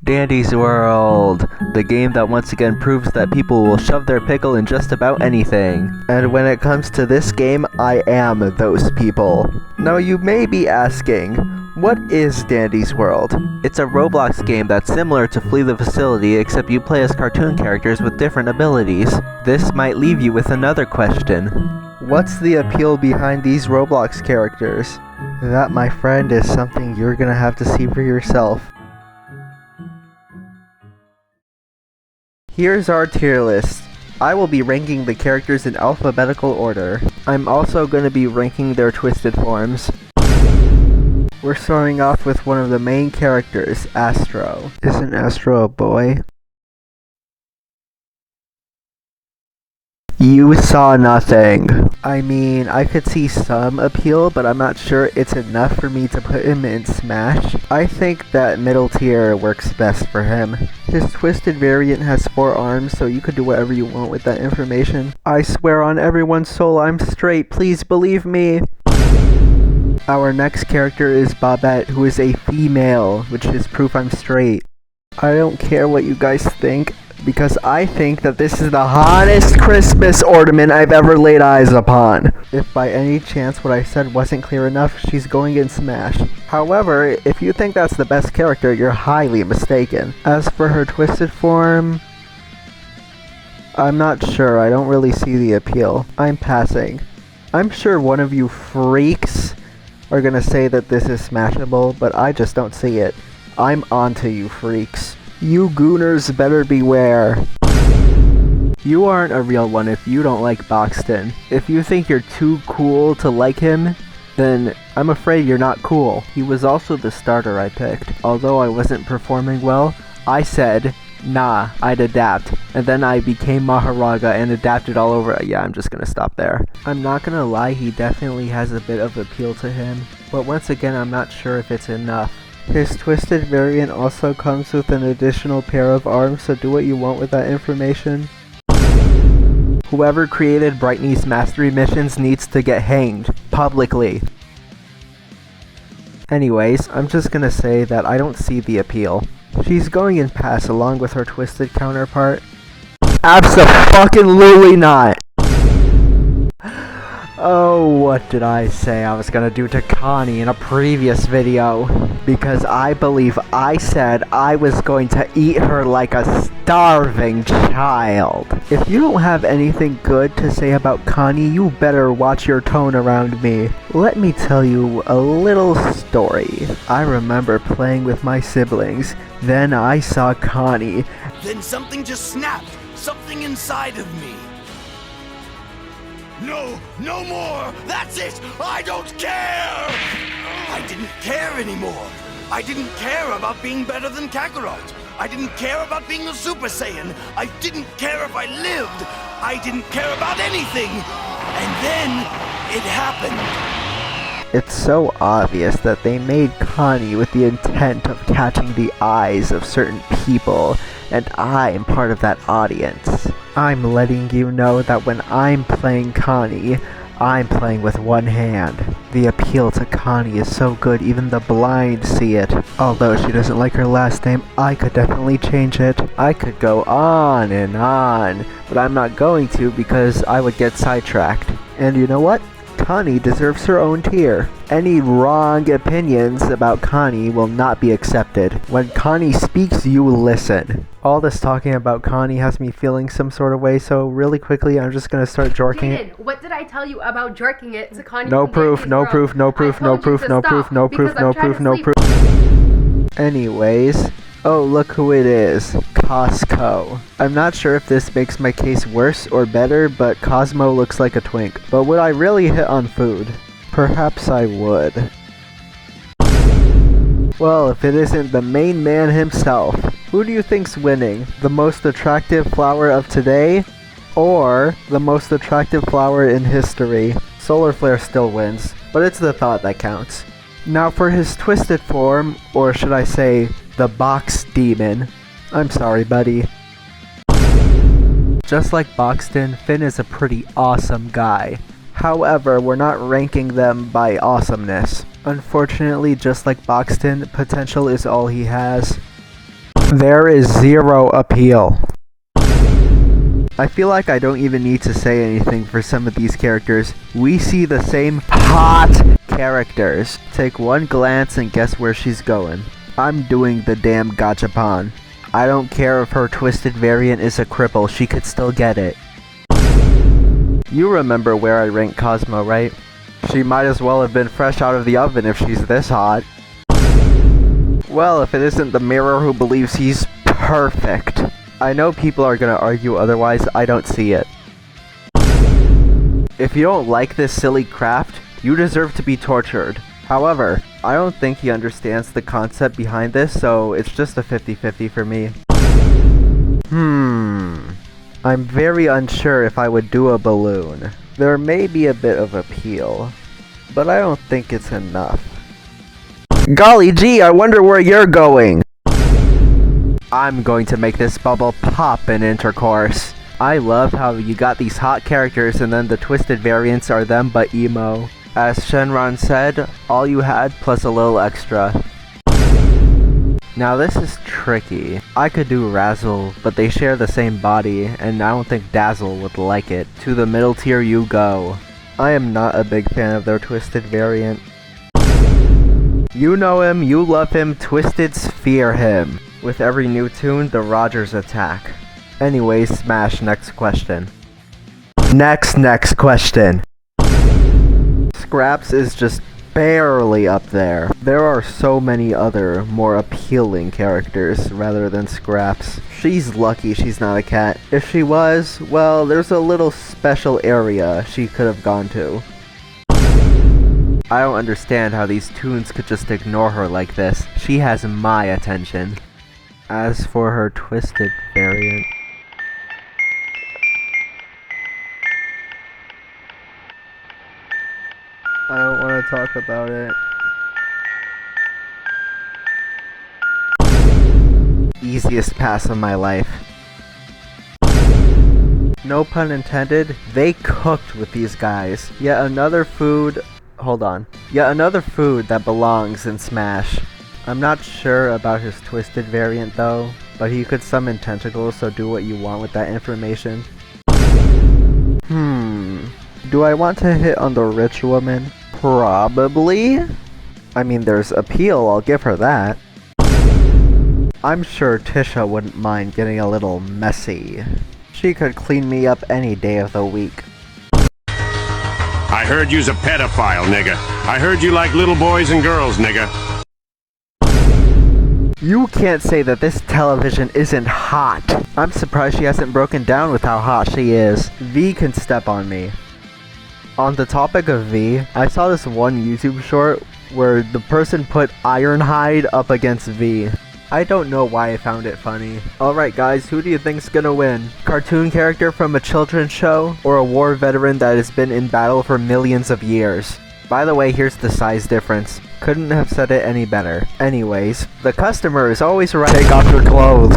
Dandy's World, the game that once again proves that people will shove their pickle in just about anything. And when it comes to this game, I am those people. Now you may be asking, what is Dandy's World? It's a Roblox game that's similar to Flee the Facility, except you play as cartoon characters with different abilities. This might leave you with another question. What's the appeal behind these Roblox characters? That, my friend, is something you're gonna have to see for yourself. Here's our tier list. I will be ranking the characters in alphabetical order. I'm also going to be ranking their twisted forms. We're starting off with one of the main characters, Astro. Isn't Astro a boy? You saw nothing. I mean, I could see some appeal, but I'm not sure it's enough for me to put him in Smash. I think that middle tier works best for him. His twisted variant has 4 arms, so you could do whatever you want with that information. I swear on everyone's soul I'm straight, please believe me. Our next character is Bobette, who is a female, which is proof I'm straight. I don't care what you guys think, because I think that this is the hottest Christmas ornament I've ever laid eyes upon. If by any chance what I said wasn't clear enough, she's going in Smash. However, if you think that's the best character, you're highly mistaken. As for her twisted form, I'm not sure. I don't really see the appeal. I'm passing. I'm sure one of you freaks are gonna say that this is smashable, but I just don't see it. I'm onto you freaks. You gooners better beware. You aren't a real one if you don't like Boxton. If you think you're too cool to like him, then I'm afraid you're not cool. He was also the starter I picked. Although I wasn't performing well, I said, nah, I'd adapt. And then I became Maharaga and adapted all over. Yeah, I'm just gonna stop there. I'm not gonna lie, he definitely has a bit of appeal to him. But once again, I'm not sure if it's enough. His twisted variant also comes with an additional pair of arms, so do what you want with that information. Whoever created Brightney's Mastery Missions needs to get hanged, publicly. Anyways, I'm just gonna say that I don't see the appeal. She's going in pass along with her twisted counterpart. Abso-fucking-lutely not! Oh, what did I say I was gonna do to Connie in a previous video? Because I believe I said I was going to eat her like a starving child. If you don't have anything good to say about Connie, you better watch your tone around me. Let me tell you a little story. I remember playing with my siblings. Then I saw Connie. Then something just snapped. Something inside of me. No, no more! That's it! I don't care! I didn't care anymore. I didn't care about being better than Kakarot. I didn't care about being a Super Saiyan. I didn't care if I lived. I didn't care about anything. And then it happened. It's so obvious that they made Connie with the intent of catching the eyes of certain people, and I am part of that audience. I'm letting you know that when I'm playing Connie, I'm playing with one hand. The appeal to Connie is so good even the blind see it. Although she doesn't like her last name, I could definitely change it. I could go on and on, but I'm not going to because I would get sidetracked. And you know what? Connie deserves her own tier. Any wrong opinions about Connie will not be accepted. When Connie speaks, you listen. All this talking about Connie has me feeling some sort of way, so really quickly I'm just gonna start jorking it. What did I tell you about jerking it to Connie? No proof, no proof, no proof, no proof, no proof, no proof, no proof, no proof. Anyways, oh look who it is. Costco. I'm not sure if this makes my case worse or better, but Cosmo looks like a twink. But would I really hit on food? Perhaps I would. Well, if it isn't the main man himself, who do you think's winning? The most attractive flower of today? Or the most attractive flower in history? Solar Flare still wins, but it's the thought that counts. Now for his twisted form, or should I say, the box demon. I'm sorry, buddy. Just like Boxton, Finn is a pretty awesome guy. However, we're not ranking them by awesomeness. Unfortunately, just like Boxton, potential is all he has. There is zero appeal. I feel like I don't even need to say anything for some of these characters. We see the same hot characters. Take one glance and guess where she's going. I'm doing the damn gachapon. I don't care if her twisted variant is a cripple, she could still get it. You remember where I ranked Cosmo, right? She might as well have been fresh out of the oven if she's this hot. Well, if it isn't the mirror who believes he's perfect. I know people are gonna argue otherwise, I don't see it. If you don't like this silly craft, you deserve to be tortured. However, I don't think he understands the concept behind this, so it's just a 50-50 for me. I'm very unsure if I would do a balloon. There may be a bit of appeal, but I don't think it's enough. Golly gee, I wonder where you're going! I'm going to make this bubble pop in intercourse. I love how you got these hot characters and then the twisted variants are them but emo. As Shenron said, all you had plus a little extra. Now this is tricky. I could do Razzle, but they share the same body, and I don't think Dazzle would like it. To the middle tier you go. I am not a big fan of their twisted variant. You know him, you love him, Twisteds fear him. With every new tune, the Rogers attack. Anyways, smash, next question. Next question. Scraps is just barely up there. There are so many other, more appealing characters rather than Scraps. She's lucky she's not a cat. If she was, well, there's a little special area she could have gone to. I don't understand how these toons could just ignore her like this. She has my attention. As for her twisted variant... I don't want to talk about it. Easiest pass of my life. No pun intended, they cooked with these guys. Yet another food... Hold on. Yet another food that belongs in Smash. I'm not sure about his twisted variant though, but he could summon tentacles, so do what you want with that information. Do I want to hit on the rich woman? Probably. I mean, there's appeal, I'll give her that. I'm sure Tisha wouldn't mind getting a little messy. She could clean me up any day of the week. I heard you's a pedophile, nigga. I heard you like little boys and girls, nigga. You can't say that this television isn't hot. I'm surprised she hasn't broken down with how hot she is. V can step on me. On the topic of V, I saw this one YouTube short where the person put Ironhide up against V. I don't know why I found it funny. Alright guys, who do you think's gonna win? Cartoon character from a children's show, or a war veteran that has been in battle for millions of years? By the way, here's the size difference. Couldn't have said it any better. Anyways, the customer is always right. Take off your clothes.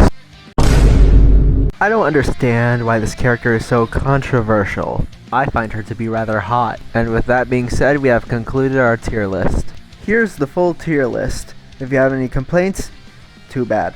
I don't understand why this character is so controversial. I find her to be rather hot. And with that being said, we have concluded our tier list. Here's the full tier list. If you have any complaints, too bad.